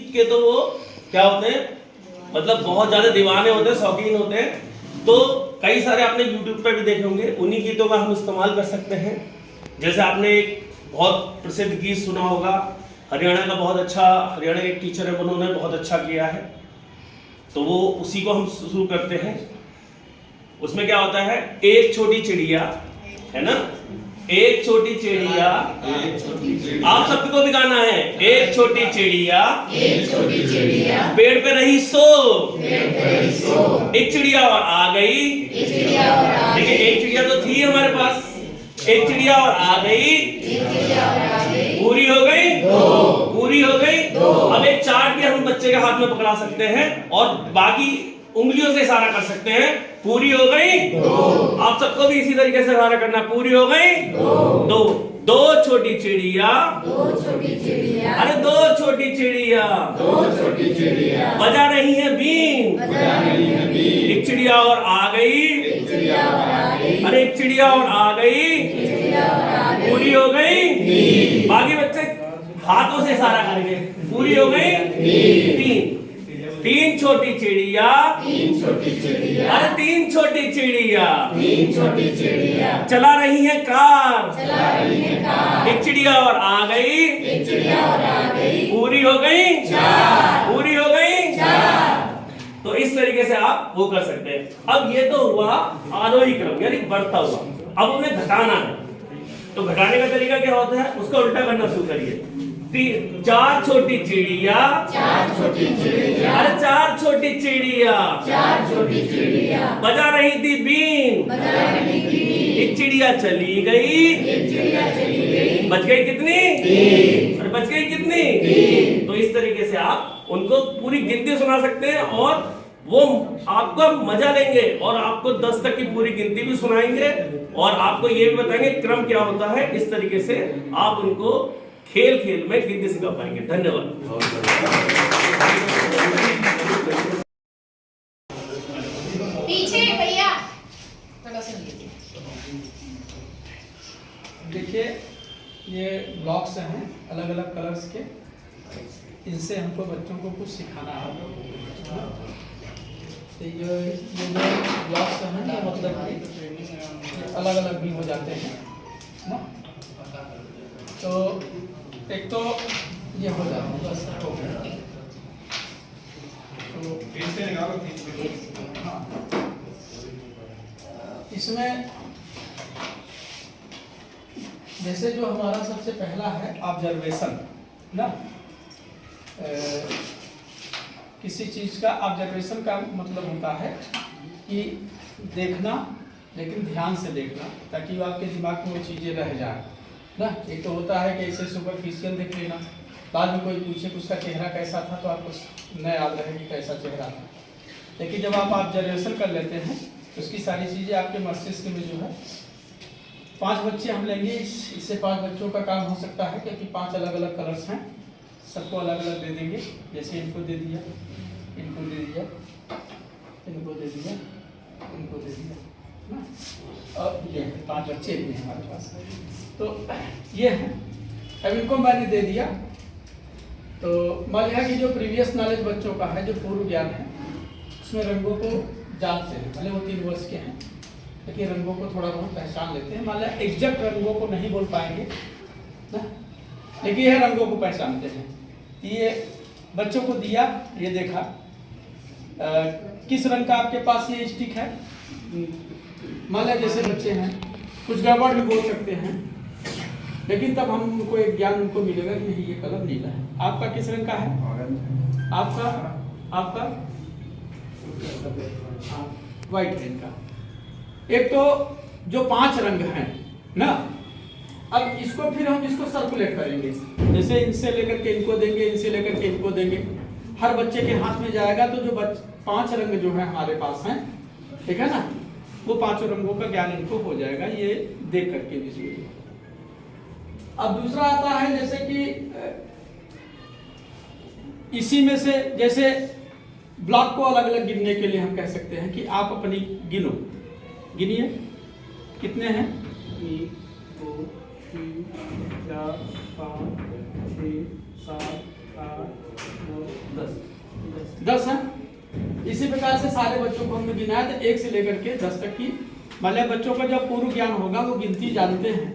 के तो वो क्या होते हैं, मतलब बहुत ज्यादा दीवाने होते हैं, शौकीन होते हैं। तो कई सारे आपने YouTube पे भी देखे होंगे, उन्हीं गीतों का हम इस्तेमाल कर सकते हैं। जैसे आपने एक बहुत प्रसिद्ध गीत सुना होगा, हरियाणा का बहुत अच्छा, हरियाणा के एक टीचर है, उन्होंने बहुत अच्छा किया है, तो वो उसी को हम शुरू करते हैं। उसमें क्या होता है, एक छोटी चिड़िया, है ना, एक छोटी चिड़िया, आप सबको भी गाना है, एक छोटी चिड़िया पेड़ पे रही सो, एक चिड़िया और आ गई, देखिए एक चिड़िया तो थी हमारे पास, एक चिड़िया और आ गई, पूरी हो गई, पूरी हो गई। अब एक चार्ट भी हम बच्चे के हाथ में पकड़ा सकते हैं और बाकी उंगलियों से इशारा कर सकते हैं, पूरी हो गई। आप सबको भी इसी तरीके से इशारा करना, पूरी हो गई, दो, दो छोटी चिड़िया, अरे दो छोटी चिड़िया बजा रही है बीन, एक चिड़िया और आ गई, अरे एक चिड़िया और आ गई, पूरी हो गई। बाकी बच्चे हाथों से इशारा करेंगे, पूरी हो गई, तीन, तीन छोटी चिड़िया, अरे तीन छोटी चिड़िया चला रही है कार, एक चिड़िया और आ गई, पूरी हो गई, पूरी हो गई। तो इस तरीके से आप वो कर सकते हैं। अब ये तो हुआ आरोही क्रम, यानी बढ़ता हुआ। अब उन्हें घटाना है, तो घटाने का तरीका क्या होता है, उसका उल्टा करना शुरू करिए। चार छोटी चिड़िया, अरे चार छोटी चिड़िया बजा रही थी बीन, एक चिड़िया चली गई, बच गई कितनी, और बच गई कितनी। तो इस तरीके से आप उनको पूरी गिनती सुना सकते हैं और वो आपका मजा लेंगे और आपको 10 तक की पूरी गिनती भी सुनाएंगे और आपको ये भी बताएंगे क्रम क्या होता है। इस तरीके से आप उनको खेल खेल में गिनती सिखा पाएंगे। धन्यवाद। पीछे भैया देखिए, ये ब्लॉक्स हैं अलग अलग कलर्स के, इनसे हमको बच्चों को कुछ सिखाना है। तो ये जो ब्लॉक्स हैं ये मतलब कि अलग अलग भी हो जाते हैं ना। तो एक तो ये हो जाता है, बस हो गया। तो हाँ, इसमें जैसे जो हमारा सबसे पहला है ऑब्जर्वेशन ना, किसी चीज़ का ऑब्जर्वेशन का मतलब होता है कि देखना, लेकिन ध्यान से देखना ताकि वो आपके दिमाग में वो चीज़ें रह जाए ना। एक तो होता है कि ऐसे सुपरफिशियल देख लेना, बाद में कोई पूछे कि उसका चेहरा कैसा था तो आपको न याद रहे कि कैसा चेहरा था। लेकिन जब आप ऑब्जर्वेशन कर लेते हैं तो उसकी सारी चीज़ें आपके मस्तिष्क में जो है, 5 बच्चे हम लेंगे, इससे 5 बच्चों का काम हो सकता है क्योंकि 5 अलग अलग कलर्स हैं, सबको अलग अलग दे देंगे। जैसे इनको दे दिया, इनको दे दिया, इनको दे दिया, इनको दे दिया ना, और ये 5 बच्चे भी हैं हमारे पास। तो ये है, अब इनको मैंने दे दिया। तो मान लिया कि जो प्रीवियस नॉलेज बच्चों का है, जो पूर्व ज्ञान है, उसमें रंगों को जानते हैं, भले वो 3 वर्ष के हैं लेकिन रंगों को थोड़ा बहुत पहचान लेते हैं। मान लिया एग्जैक्ट रंगों को नहीं बोल पाएंगे ना, लेकिन यह रंगों को पहचानते हैं। ये बच्चों को दिया, ये देखा किस रंग का आपके पास ये स्टिक है। मान लिया जैसे बच्चे हैं कुछ गड़बड़ भी बोल सकते हैं, लेकिन तब हम उनको एक ज्ञान उनको मिलेगा कि ये कलर नीला है। आपका किस रंग का है, आपका व्हाइट रंग का। एक तो जो 5 रंग हैं ना, अब इसको फिर हम इसको सर्कुलेट करेंगे, जैसे इनसे लेकर के इनको देंगे, इनसे लेकर के इनको देंगे, हर बच्चे के हाथ में जाएगा। तो जो 5 रंग जो है हमारे पास हैं, ठीक है ना, वो 5 रंगों का ज्ञान इनको हो जाएगा, ये देख करके भी। अब दूसरा आता है जैसे कि इसी में से, जैसे ब्लॉक को अलग अलग गिनने के लिए हम कह सकते हैं कि आप अपनी गिनो, गिनिए कितने हैं, 1 2 3 4 5 6 7 8 9 10 है। इसी प्रकार से सारे बच्चों को हमने गिनाया था 1 से लेकर के 10 तक की। मतलब बच्चों का जब पूर्व ज्ञान होगा वो गिनती जानते हैं,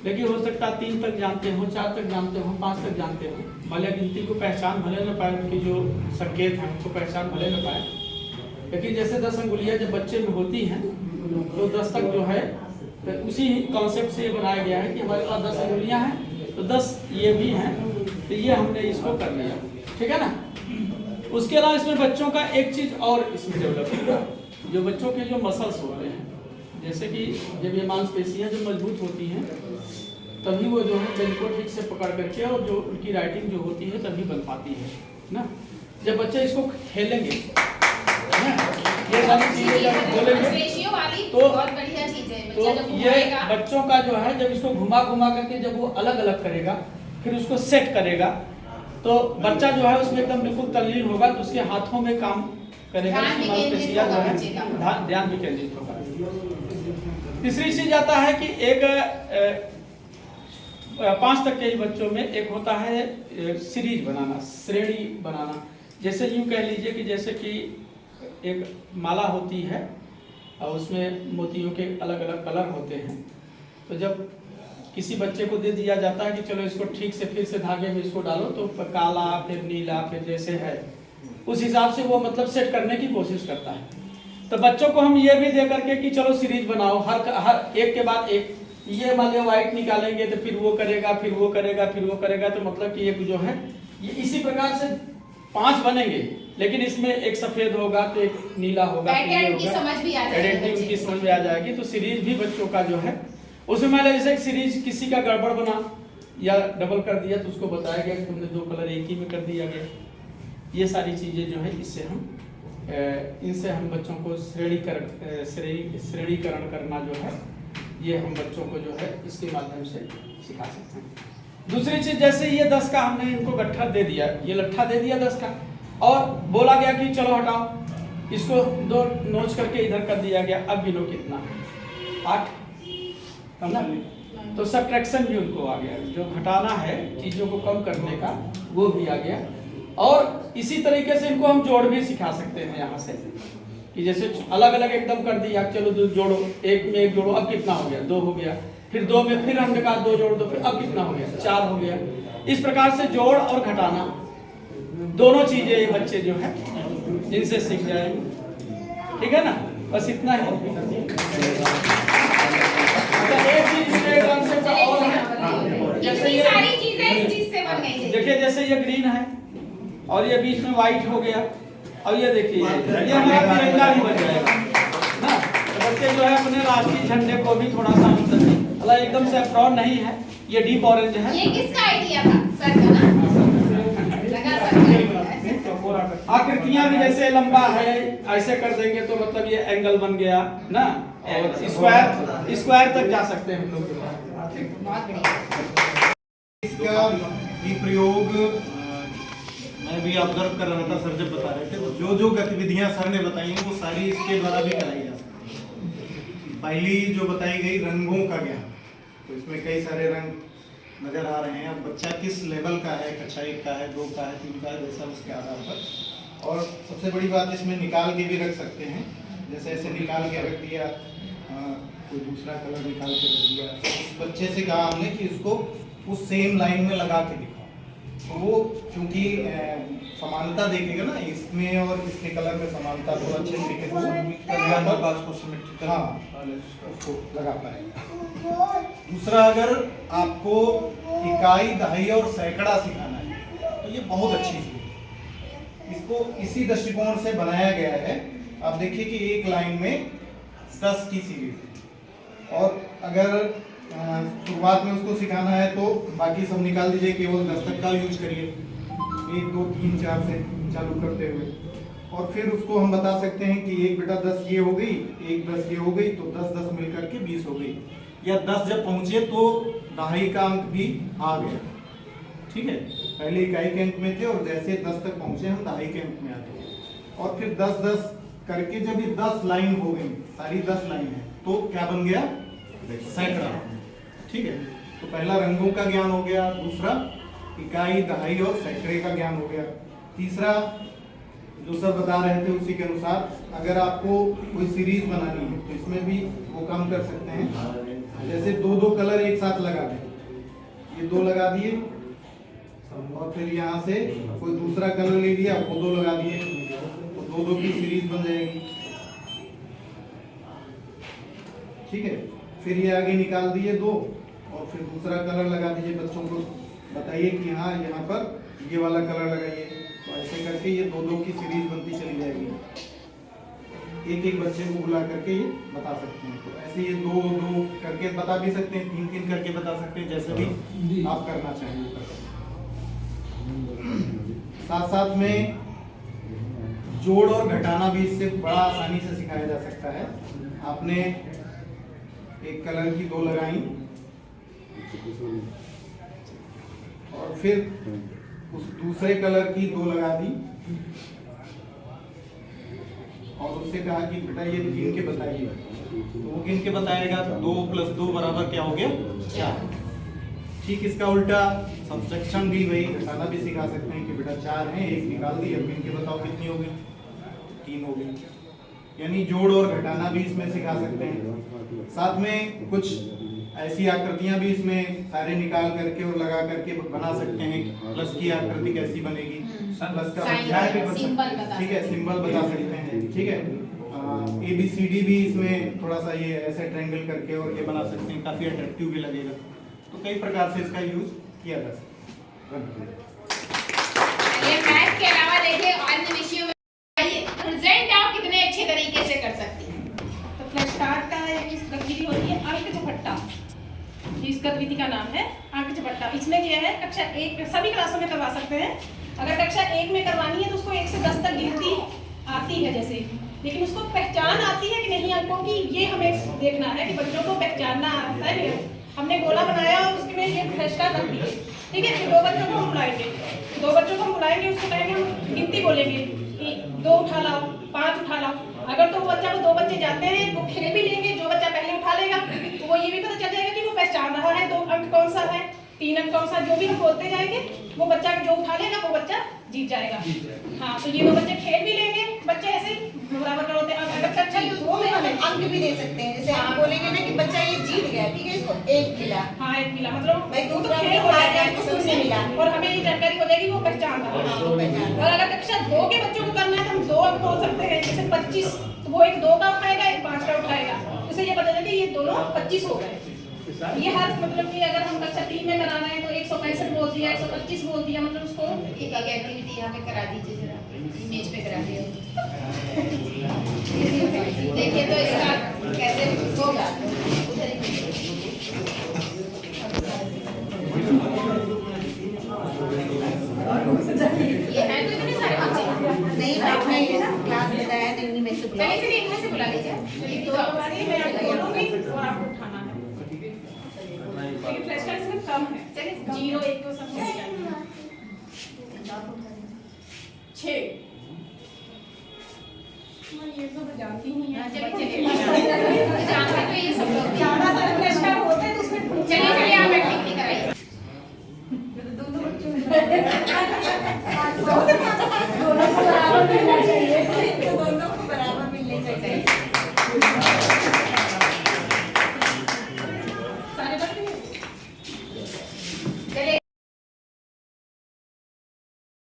लेकिन हो सकता है 3 तक जानते हो, 4 तक जानते हो, 5 तक जानते हो। भले गिनती को पहचान भले न पाए, उनकी जो संकेत है उनको पहचान भले न पाए, लेकिन जैसे 10 अंगुलियां जब बच्चे में होती हैं तो 10 तक जो है तो उसी कॉन्सेप्ट से ये बनाया गया है कि हमारे पास 10 अंगुलियां हैं तो 10 ये भी हैं, तो ये हमने इसको कर लिया, ठीक है ना। उसके अलावा इसमें बच्चों का एक चीज और इसमें डेवलप होगा, जो बच्चों के जो मसल्स होते हैं, जैसे कि जब ये मांसपेशियां जब मजबूत होती हैं तभी वो जो है पेन को ठीक से पकड़ करके और जो उनकी राइटिंग जो होती है तभी बन पाती है ना। जब बच्चे इसको खेलेंगे ये सारी चीजें जब बोलेंगे तो बहुत बढ़िया चीज है। तो ये बच्चों का जो है जब इसको घुमा घुमा करके जब वो अलग अलग करेगा फिर उसको सेट करेगा तो बच्चा जो है उसमें एकदम बिल्कुल तल्लीन होगा, तो उसके हाथों में काम करेगा, उसकी मांसपेशियां जो है ध्यान भी केंद्रित होगा। तीसरी चीज आता है कि एक 5 तक के बच्चों में एक होता है सीरीज बनाना, श्रेणी बनाना। जैसे यूं कह लीजिए कि जैसे कि एक माला होती है और उसमें मोतियों के अलग अलग कलर होते हैं, तो जब किसी बच्चे को दे दिया जाता है कि चलो इसको ठीक से फिर से धागे में इसको डालो, तो काला फिर नीला फिर जैसे है उस हिसाब से वो मतलब सेट करने की कोशिश करता है। तो बच्चों को हम ये भी दे करके कि चलो सीरीज बनाओ, हर एक के बाद एक, ये मान लो व्हाइट निकालेंगे तो फिर वो करेगा फिर वो करेगा फिर वो करेगा, तो मतलब कि एक जो है ये इसी प्रकार से 5 बनेंगे, लेकिन इसमें एक सफेद होगा तो एक नीला होगा, आइडेंटिटी समझ भी आ जाएगी, आइडेंटिटी उनकी समझ में आ जाएगी। तो सीरीज भी बच्चों का जो है उसमें मान लो जैसे एक सीरीज किसी का गड़बड़ बना या डबल कर दिया तो उसको बताया गया कि तुमने 2 कलर एक ही में कर दिया गया। ये सारी चीजें जो है इनसे हम बच्चों को श्रेणीकरण करना जो है ये हम बच्चों को जो है इसके माध्यम से सिखा सकते हैं। दूसरी चीज जैसे ये 10 का हमने इनको गट्ठा दे दिया, ये लट्ठा दे दिया 10 का, और बोला गया कि चलो हटाओ, इसको 2 नोच करके इधर कर दिया गया, अब गिनो कितना 8 तो सब्ट्रैक्शन भी उनको आ गया, जो घटाना है चीजों को कम करने का वो भी आ गया। और इसी तरीके से इनको हम जोड़ भी सिखा सकते हैं यहाँ से कि जैसे अलग अलग एकदम कर दिया, चलो 2 जोड़ो, एक में 1 जोड़ो, अब कितना हो गया 2 हो गया, फिर 2 में फिर हमने कहा 2 जोड़ दो, फिर अब कितना हो गया 4 हो गया। इस प्रकार से जोड़ और घटाना दोनों चीजें ये बच्चे जो है इनसे सीख जाएंगे, ठीक है ना। बस इतना ही। एक चीज और है, जैसे ये सारी चीजें इस चीज से बन गई। देखिए जैसे ये ग्रीन है और ये बीच में व्हाइट हो गया, और ये देखिए ये हमारा तिरंगा भी बन जाएगा ना। तो बच्चे जो है अपने राष्ट्रीय झंडे को भी थोड़ा सा मतलब एकदम से अप्रॉन नहीं है, ये डीप ऑरेंज है। ये किसका आइडिया था सर का ना? लगा सर आकृतियां भी जैसे लंबा है ऐसे कर देंगे तो मतलब ये एंगल बन गया ना, और स्क्वायर तक जा सकते हैं हम लोग। इसका भी प्रयोग मैं भी ऑब्जर्व कर रहा था, सर जब बता रहे थे तो जो गतिविधियां सर ने बताई हैं वो सारी इसके द्वारा भी कराई जा सकती है। पहली जो बताई गई रंगों का ज्ञान, तो इसमें कई सारे रंग नजर आ रहे हैं। अब बच्चा किस लेवल का है, कक्षा 1 का है, 2 का है, 3 का है, जैसा उसके आधार पर। और सबसे बड़ी बात इसमें निकाल के भी रख सकते हैं, जैसे ऐसे निकाल के रख दिया, कोई दूसरा कलर निकाल के रख दिया। उस बच्चे से कहा हमने कि इसको उस सेम लाइन में लगा के दिखाओ, तो वो क्योंकि समानता देखेगा ना इसमें और इसके कलर में समानता, तो अच्छे तरीके से उसको लगा पाएगा। दूसरा, अगर आपको इकाई, दहाई और सैकड़ा सिखाना है तो ये बहुत अच्छी चीज़ है। इसको इसी दृष्टिकोण से बनाया गया है। आप देखिए कि एक लाइन में 10 की सीरीज है, और अगर शुरुआत में उसको सिखाना है तो बाकी सब निकाल दीजिए, केवल 10 तक का यूज करिए, 1 2 3 4 से चालू करते हुए। और फिर उसको हम बता सकते हैं कि 1 बेटा 10 ये हो गई, 1 10 ये हो गई, तो 10 10 मिलकर के 20 हो गई। या 10 जब पहुंचे तो दहाई का अंक भी आ गया, ठीक है। पहले इकाई के अंक में थे और जैसे 10 तक पहुंचे हम दहाई के अंक में आते हैं। और फिर 10 10 करके जब ये 10 लाइन हो गई, सारी 10 लाइन है, तो क्या बन गया सैकड़ा, ठीक है। तो पहला रंगों का ज्ञान हो गया, दूसरा इकाई, दहाई और सैकड़े का ज्ञान हो गया। तीसरा जो सर बता रहे थे उसी के अनुसार अगर आपको कोई सीरीज बनानी है तो इसमें भी वो काम कर सकते हैं। जैसे दो दो कलर एक साथ लगा दें, ये दो लगा दिए और फिर यहाँ से कोई दूसरा कलर ले लिया वो दो लगा दिए, तो दो दो की सीरीज बन जाएगी। ठीक है, फिर ये आगे निकाल दिए दो और फिर दूसरा कलर लगा दीजिए। बच्चों को बताइए कि हाँ यहाँ पर ये वाला कलर लगाइए, तो ऐसे करके ये दो दो की सीरीज बनती चली जाएगी। एक एक बच्चे को बुला करके ये बता सकते हैं। तो ऐसे ये दो दो करके बता भी सकते हैं, तीन तीन करके बता सकते हैं, जैसे भी आप करना चाहिए। साथ साथ में जोड़ और घटाना भी इससे बड़ा आसानी से सिखाया जा सकता है। आपने एक कलर की दो लगाई और फिर उस दूसरे कलर की दो लगा दी और उससे कहा कि बेटा ये गिन के बताइए, तो वो गिन के बताएगा 2 + 2 = क्या हो गया 4। ठीक इसका उल्टा सब्ट्रैक्शन भी वही घटाना भी सिखा सकते हैं कि बेटा 4 है, एक निकाल दी, अब गिन के बताओ कितनी हो गई, 3 हो गई। यानी जोड़ और घटाना भी इसमें सिखा सकते हैं। साथ में कुछ ऐसी आकृतियां भी इसमें सारे निकाल करके और लगा करके बना सकते हैं। प्लस की आकृति कैसी बनेगी, प्लस का अध्याय भी बता सकते हैं। ठीक है, सिंबल बता सकते हैं। ठीक है, ABCD भी इसमें थोड़ा सा ये ऐसे ट्रायंगल करके और ये बना सकते हैं, काफी अट्रैक्टिव भी लगेगा। तो कई प्रकार से इसका यूज किया जा सकता है। ये मैथ के अलावा देखिए अन्य विषयों में प्रेजेंट आप कितने अच्छे तरीके से कर सकती हैं। तो फ्लैश कार्ड का एक गतिविधि होती है अंक झपट्टा, इस गतिविधि का नाम है अंक झपट्टा। इसमें क्या है, कक्षा 1 सभी क्लासों में करवा सकते हैं। अगर कक्षा 1 में करवानी है तो उसको 1 से 10 तक गिनती आती है जैसे, लेकिन उसको पहचान आती है कि नहीं अंकों की, ये हमें देखना है कि बच्चों को पहचानना आता है। हमने गोला बनाया और उसमें ये फ्लैश कार्ड रख दिए। ठीक है, फिर 2 बच्चों को हम बुलाएंगे, 2 बच्चों को हम बुलाएंगे, उसको कहेंगे हम गिनती बोलेंगे कि 2 उठा लाओ, 5 उठा लाओ। अगर तो वो बच्चा को 2 बच्चे जाते हैं वो खेल भी लेंगे, जो बच्चा पहले उठा लेगा तो वो ये भी पता चल जाएगा कि वो पहचान रहा है 2 अंक कौन सा है, 3 अंक कौन सा, जो भी हम बोलते जाएंगे वो बच्चा जो उठा लेगा वो बच्चा जीत जाएगा। हाँ, तो ये 2 बच्चे खेल भी लेंगे, बच्चे ऐसे ही बराबर कर होते हैं। अगर कक्षा 2 में हमें अंक भी दे सकते हैं, जैसे आप बोलेंगे ना कि बच्चा ये जीत गया, ठीक है, इसको 1 मिला, हाँ 1 मिला, मतलब भाई वो तो दूसरा खेल हो जाएगा, उसको 0 मिला, और हमें ये जानकारी हो जाएगी वो पहचान रहा है। हाँ, वो पहचान। और अगर कक्षा 2 के बच्चों को करना है तो हम 2 अंक बोल सकते हैं, जैसे 25, तो वो एक 2 का उठाएगा, एक 5 का उठाएगा, उससे ये पता चलेगा ये दोनों 25 हो गए। ये हर मतलब कि अगर हम कक्षा 3 में कराना है तो 165 बोल दिया, 125 बोल दिया, मतलब उसको एक एक्टिविटी यहाँ पे करा दीजिए, जरा इमेज पे करा दिए। देखिए तो इसका कैसे होगा उधर ये है तो इतने सारे बच्चे नहीं, आपने क्लास बताया तो इन्हीं में से बुला। चलिए चलिए इनमें से बुला लीजिए। एक 2 हमारी मैं आपको बोलूंगी और आपको उठाना है। लेकिन फ्लैश कार्ड इसमें कम है, चलिए 0 1 2 सब मिल जाएगा। 6 ये तो मैं जानती नहीं है। चलिए चलिए जानते तो ये सब लोग ज्यादा सारे फ्लैश कार्ड होते हैं तो उसमें चलिए